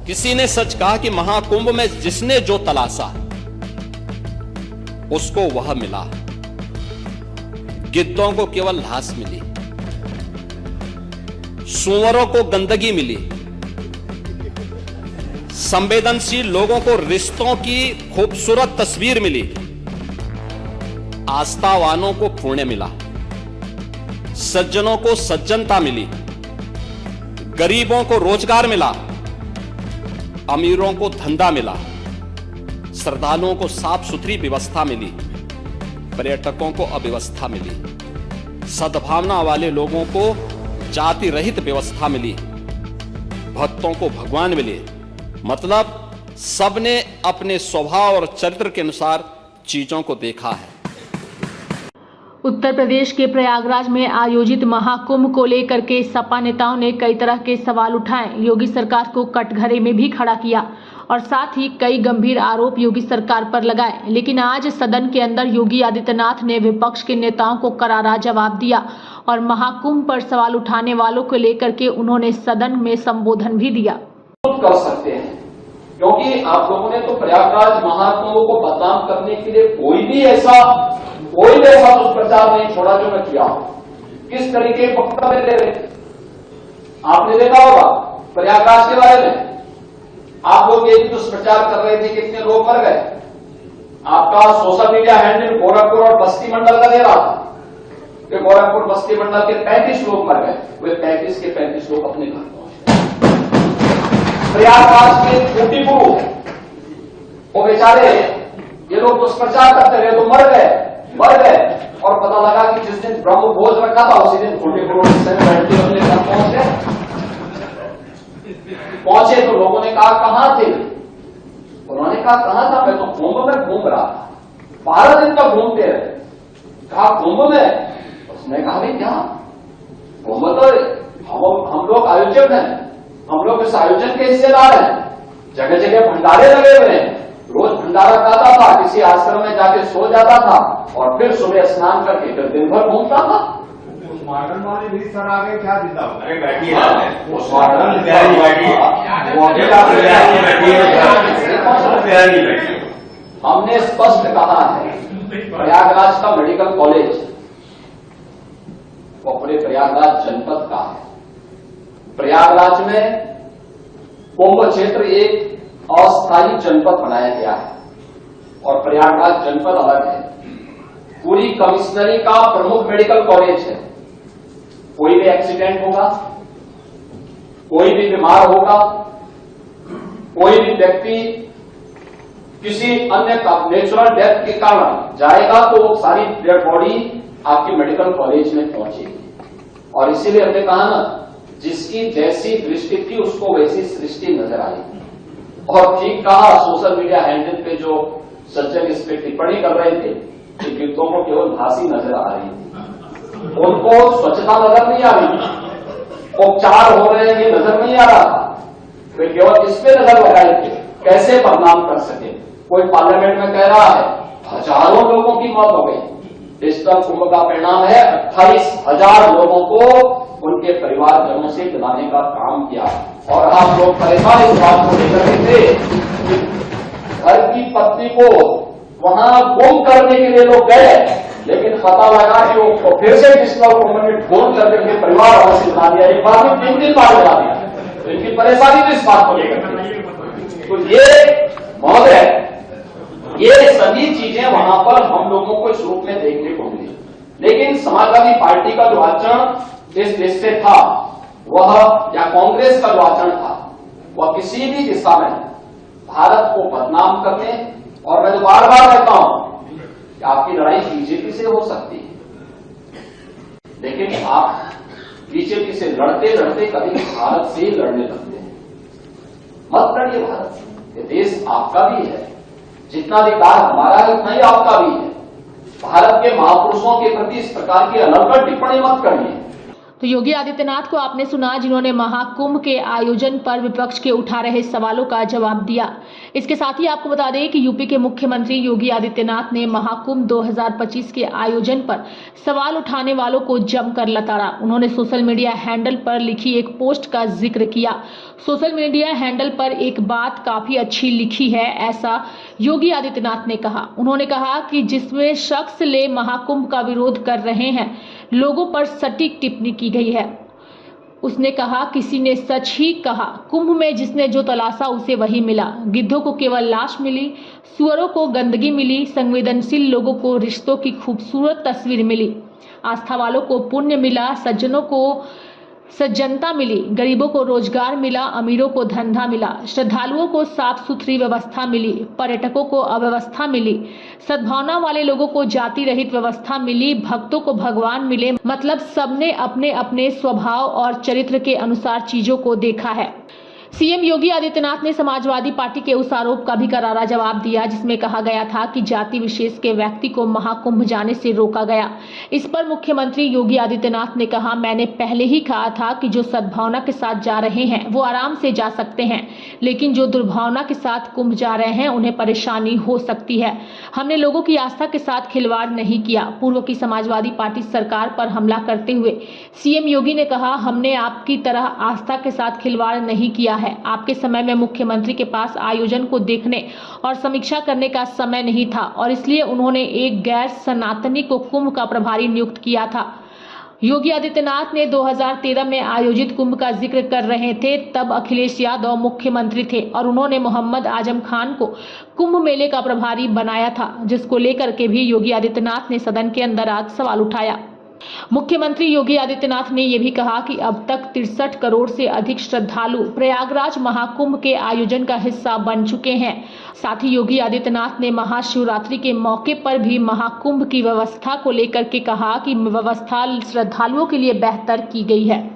किसी ने सच कहा कि महाकुंभ में जिसने जो तलाशा उसको वह मिला। गिद्धों को केवल लाश मिली, सूअरों को गंदगी मिली, संवेदनशील लोगों को रिश्तों की खूबसूरत तस्वीर मिली, आस्थावानों को पुण्य मिला, सज्जनों को सज्जनता मिली, गरीबों को रोजगार मिला, अमीरों को धंधा मिला, श्रद्धालुओं को साफ सुथरी व्यवस्था मिली, पर्यटकों को अव्यवस्था मिली, सद्भावना वाले लोगों को जाति रहित व्यवस्था मिली, भक्तों को भगवान मिले। मतलब सबने अपने स्वभाव और चरित्र के अनुसार चीजों को देखा है। उत्तर प्रदेश के प्रयागराज में आयोजित महाकुंभ को लेकर के सपा नेताओं ने कई तरह के सवाल उठाए, योगी सरकार को कटघरे में भी खड़ा किया और साथ ही कई गंभीर आरोप योगी सरकार पर लगाए। लेकिन आज सदन के अंदर योगी आदित्यनाथ ने विपक्ष के नेताओं को करारा जवाब दिया और महाकुंभ पर सवाल उठाने वालों को लेकर के उन्होंने सदन में संबोधन भी दिया। कर सकते हैं क्योंकि आप लोगों ने तो प्रयागराज महाकुंभ को बदनाम करने के लिए कोई भी ऐसा दुष्प्रचार नहीं छोड़ा जो मैं किया। किस तरीके वक्तव्य दे रहे आपने देखा होगा प्रयागराज के बारे में। आप लोग ये दुष्प्रचार कर रहे थे, कितने लोग मर गए। आपका सोशल मीडिया हैंडल गोरखपुर और बस्ती मंडल का दे रहा था कि गोरखपुर बस्ती मंडल के 35 लोग मर गए। वे 35 के 35 लोग अपने घर पहुंचे। प्रयागराज के छोटी गुरु वो बेचारे ये लोग दुष्प्रचार करते रहे तो मर गए और पता लगा कि जिस दिन ब्रह्म भोज रखा था उसी दिन छोटे गुरु अपने घर पहुंचे तो लोगों ने कहा कहां थे। उन्होंने कहा कहां था, मैं तो कुंभ में घूम रहा था। 12 दिन तक घूमते रहे। कहा कुंभ में? उसने कहा भाई क्या कुंभ तो हम लोग आयोजक हैं, हम लोग इस आयोजन के हिस्सेदार हैं। जगह जगह भंडारे लगे हुए हैं, रोज भंडारा खाता था, किसी आश्रम में जाके सो जाता था और फिर सुबह स्नान करके फिर दिन भर घूमता था। मॉडर्न वाले भी सर आ गए क्या जिंदा? अरे बैठिए हमने स्पष्ट कहा है प्रयागराज का मेडिकल कॉलेज वो पूरे प्रयागराज जनपद का है। प्रयागराज में कुंभ क्षेत्र एक अस्थायी जनपद बनाया गया है और प्रयागराज जनपद अलग है। पूरी कमिश्नरी का प्रमुख मेडिकल कॉलेज है। कोई भी एक्सीडेंट होगा, कोई भी बीमार होगा, कोई भी व्यक्ति किसी अन्य नेचुरल डेथ के कारण जाएगा तो वो सारी डेड बॉडी आपके मेडिकल कॉलेज में पहुंचेगी। और इसीलिए हमने कहा ना, जिसकी जैसी दृष्टि थी उसको वैसी सृष्टि नजर आएगी। और ठीक कहा, सोशल मीडिया हैंडल पे जो सज्जन इस पे टिप्पणी कर रहे थे कि गिद्धों को केवल भांसी नजर आ रही थी, उनको स्वच्छता नजर नहीं आ रही थी, उपचार हो रहे हैं ये नजर नहीं आ रहा था। वे केवल इस पे नजर लगाई थी कैसे बदनाम कर सके। कोई पार्लियामेंट में कह रहा है हजारों लोगों की मौत हो गई। इस तरह कुंभ का परिणाम है 28,000 लोगों को उनके परिवारजनों से दिलाने का काम किया। और आप लोग परेशान इस बात को लेकर के थे कि घर की पत्नी को वहां गुम करने के लिए लोग गए, लेकिन पता लगा कि वो फिर से किसी को फोन करके परिवार वालों से दिला दिया। एक बार में 3 बार दिला दिया। इनकी परेशानी तो इस बात को लेकर के। तो ये महोदय, ये सभी चीजें वहां पर हम लोगों को इस रूप में देखने को मिली। लेकिन समाजवादी पार्टी का जो आचरण इस देश से था वह, या कांग्रेस का जो आचरण था वह किसी भी दिशा में भारत को बदनाम करने, और मैं तो बार बार कहता हूं कि आपकी लड़ाई बीजेपी से हो सकती है, लेकिन आप बीजेपी से लड़ते लड़ते कभी भारत से ही लड़ने लगते हैं। मत लड़िए भारत से, ये देश आपका भी है। जितना अधिकार हमारा है उतना ही आपका भी है। भारत के महापुरुषों के प्रति इस प्रकार की अलग टिप्पणी मत करिए। तो योगी आदित्यनाथ को आपने सुना, जिन्होंने महाकुंभ के आयोजन पर विपक्ष के उठा रहे सवालों का जवाब दिया। इसके साथ ही आपको बता दें कि यूपी के मुख्यमंत्री योगी आदित्यनाथ ने महाकुंभ 2025 के आयोजन पर सवाल उठाने वालों को जमकर लताड़ा। उन्होंने सोशल मीडिया हैंडल पर लिखी एक पोस्ट का जिक्र किया। सोशल मीडिया हैंडल पर एक बात काफी अच्छी लिखी है, ऐसा योगी आदित्यनाथ ने कहा। उन्होंने कहा कि जिसमें शख्स ले महाकुंभ का विरोध कर रहे हैं लोगों पर सटीक टिप्पणी की गई है। उसने कहा, किसी ने सच ही कहा, कुंभ में जिसने जो तलाशा उसे वही मिला। गिद्धों को केवल लाश मिली, सुअरों को गंदगी मिली, संवेदनशील लोगों को रिश्तों की खूबसूरत तस्वीर मिली, आस्था वालों को पुण्य मिला, सज्जनों को सज्जनता मिली, गरीबों को रोजगार मिला, अमीरों को धंधा मिला, श्रद्धालुओं को साफ सुथरी व्यवस्था मिली, पर्यटकों को अव्यवस्था मिली, सद्भावना वाले लोगों को जाति रहित व्यवस्था मिली, भक्तों को भगवान मिले। मतलब सबने अपने अपने स्वभाव और चरित्र के अनुसार चीजों को देखा है। सीएम योगी आदित्यनाथ ने समाजवादी पार्टी के उस आरोप का भी करारा जवाब दिया जिसमें कहा गया था कि जाति विशेष के व्यक्ति को महाकुंभ जाने से रोका गया। इस पर मुख्यमंत्री योगी आदित्यनाथ ने कहा, मैंने पहले ही कहा था कि जो सद्भावना के साथ जा रहे हैं वो आराम से जा सकते हैं, लेकिन जो दुर्भावना के साथ कुंभ जा रहे हैं उन्हें परेशानी हो सकती है। हमने लोगों की आस्था के साथ खिलवाड़ नहीं किया। पूर्व की समाजवादी पार्टी सरकार पर हमला करते हुए सीएम योगी ने कहा, हमने आपकी तरह आस्था के साथ खिलवाड़ नहीं किया है। आपके समय में मुख्यमंत्री के पास आयोजन को देखने और समीक्षा करने का समय नहीं था और इसलिए उन्होंने एक गैर सनातनी को कुंभ का प्रभारी नियुक्त किया था। योगी आदित्यनाथ ने 2013 में आयोजित कुंभ का जिक्र कर रहे थे, तब अखिलेश यादव मुख्यमंत्री थे और उन्होंने मोहम्मद आजम खान को कुंभ मेले का प्रभारी बनाया था, जिसको लेकर के भी योगी आदित्यनाथ ने सदन के अंदर आज सवाल उठाया। मुख्यमंत्री योगी आदित्यनाथ ने यह भी कहा कि अब तक 63 करोड़ से अधिक श्रद्धालु प्रयागराज महाकुंभ के आयोजन का हिस्सा बन चुके हैं। साथ ही योगी आदित्यनाथ ने महाशिवरात्रि के मौके पर भी महाकुंभ की व्यवस्था को लेकर के कहा कि व्यवस्था श्रद्धालुओं के लिए बेहतर की गई है।